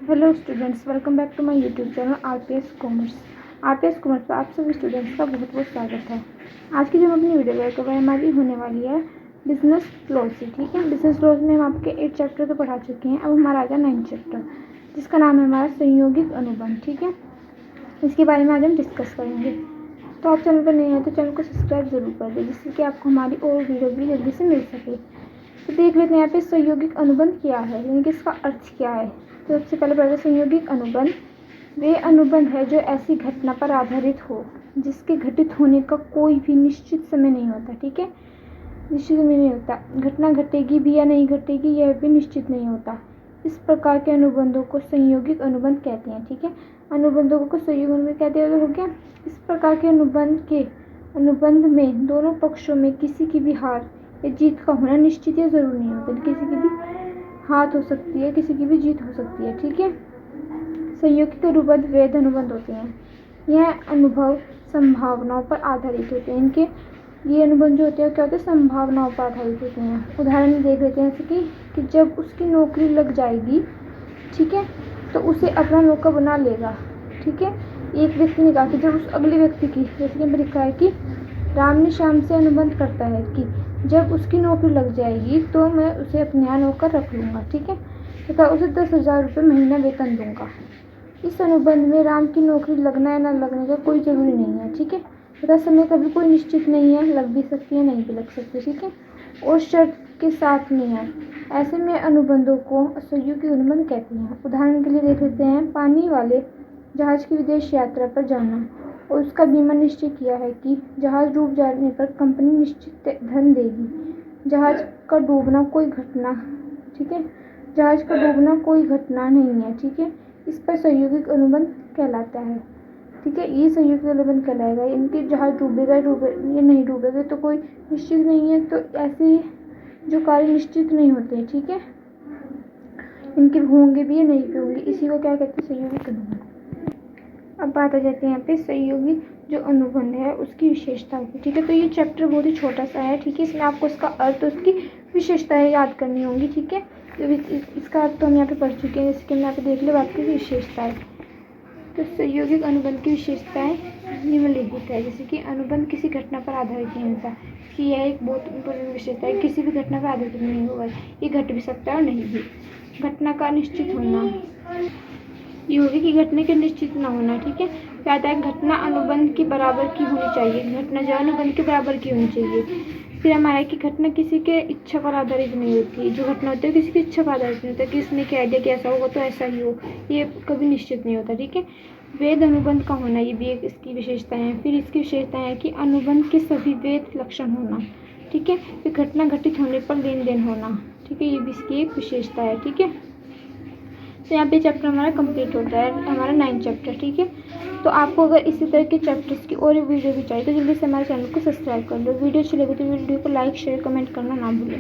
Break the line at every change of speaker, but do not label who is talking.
Hello students, welcome back to my YouTube channel RPS commerce पर आप सभी students का बहुत बहुत स्वागत है। आज की जो हम अपनी वीडियो लेकर वह हमारी होने वाली है बिजनेस फ्लो से। ठीक है, बिजनेस फ्लो में हम आपके 8 चैप्टर तो पढ़ा चुके हैं। अब हमारा आ गया 9 चैप्टर, जिसका नाम है हमारा संयोगिक अनुबंध। ठीक है, इसके बारे में आज हम डिस्कस करेंगे। तो आप चैनल पर नए हैं तो चैनल को सब्सक्राइब जरूर कर दें, जिससे कि आपको हमारी और वीडियो भी जल्दी से मिल सके। तो देख लेते हैं यहाँ पे संयोगिक अनुबंध क्या है, यानी कि इसका अर्थ क्या है। तो सबसे पहले पढ़ते हैं संयोगिक अनुबंध। वे अनुबंध है जो ऐसी घटना पर आधारित हो जिसके घटित होने का कोई भी निश्चित समय नहीं होता। ठीक है, निश्चित समय नहीं होता, घटना घटेगी भी या नहीं घटेगी यह भी निश्चित नहीं होता। इस प्रकार के अनुबंधों को संयोगिक अनुबंध कहते हैं। ठीक है, अनुबंधों को संयोगिक अनुबंध कहते हैं। हो गया, इस प्रकार के अनुबंध में दोनों पक्षों में किसी की भी हार या जीत का होना निश्चित या जरूरी नहीं होता। किसी की भी हार हो सकती है, किसी की भी जीत हो सकती है। ठीक है, संयोगिक अनुबंध वैध अनुबंध होते हैं। यह अनुभव संभावनाओं पर आधारित होते हैं। इनके ये अनुबंध जो होते हैं क्या होते हैं, संभावनाओं पर आधारित होते हैं। उदाहरण देख लेते हैं जैसे कि जब उसकी नौकरी लग जाएगी, ठीक है, तो उसे अपना नौकर बना लेगा। ठीक है, एक व्यक्ति ने कहा कि जब उस अगले व्यक्ति की, जैसे कि लिखा है कि राम ने श्याम से अनुबंध करता है कि जब उसकी नौकरी लग जाएगी तो मैं उसे अपने यहाँ नौकर रख लूँगा। ठीक है, तथा उसे 10,000 रुपये महीना वेतन दूंगा। इस अनुबंध में राम की नौकरी लगना या न लगने का कोई जरूरी नहीं है। ठीक है, तथा समय का भी कोई निश्चित नहीं है, लग भी सकती है नहीं भी लग सकती। ठीक है, और शर्त के साथ नहीं है। ऐसे में अनुबंधों को संयोगिक अनुबंध कहते हैं। उदाहरण के लिए देख लेते हैं, पानी वाले जहाज की विदेश यात्रा पर जाना और उसका बीमा निश्चय किया है कि जहाज डूब जाने पर कंपनी निश्चित धन देगी। जहाज का डूबना कोई घटना, ठीक है, जहाज का डूबना कोई घटना नहीं है। ठीक है, इस पर संयोगिक अनुबंध कहलाता है। ठीक है, ये संयुक्त अनुबंध कहलाएगा। इनके जहाज डूबेगा ये नहीं डूबेगा तो कोई निश्चित नहीं है, तो ऐसे जो कार्य निश्चित नहीं होते। ठीक है, इनके होंगे भी या नहीं भी होंगे, इसी को क्या कहते हैं, संयोगिक अनुबंध। अब बात आ जाती है यहाँ पे सहयोगी जो अनुबंध है उसकी विशेषता की। ठीक है, तो ये चैप्टर बहुत ही छोटा सा है। ठीक है, इसमें आपको इसका अर्थ और उसकी विशेषताएं याद करनी होंगी। ठीक है, तो इसका अर्थ तो हम यहाँ पे पढ़ चुके हैं, जैसे कि यहाँ पे देख लो आपकी विशेषताएं। तो सहयोगिक अनुबंध की विशेषताएं निम्नलिखित है, जैसे कि अनुबंध किसी घटना पर आधारित नहीं होता। कि यह एक बहुत इंपॉर्टेंट विशेषता है, किसी भी घटना पर आधारित नहीं होगा, ये घट भी सकता है और नहीं भी। घटना का निश्चित होना, ये होगी कि घटना के निश्चित न होना। ठीक है, कहता है घटना अनुबंध के बराबर की होनी चाहिए, घटना जो अनुबंध के बराबर की होनी चाहिए। फिर हमारा है कि घटना किसी के इच्छा पर आधारित नहीं होती। जो घटना होती है किसी की इच्छा पर आधारित नहीं होता, किसने कह दिया कि ऐसा होगा तो ऐसा ही हो, ये कभी निश्चित नहीं होता। ठीक है, वैध अनुबंध का होना, ये भी एक इसकी विशेषता है। फिर इसकी विशेषता है कि अनुबंध के सभी वैध लक्षण होना। ठीक है, फिर घटना घटित होने पर लेन देन होना। ठीक है, ये भी इसकी एक विशेषता है। ठीक है, तो यहाँ पे चैप्टर हमारा कंप्लीट होता है, हमारा 9 चैप्टर। ठीक है, तो आपको अगर इसी तरह के चैप्टर्स की और वीडियो भी चाहिए तो जल्दी से हमारे चैनल को सब्सक्राइब कर लो। वीडियो अच्छी लगे तो वीडियो को लाइक शेयर कमेंट करना ना भूलें।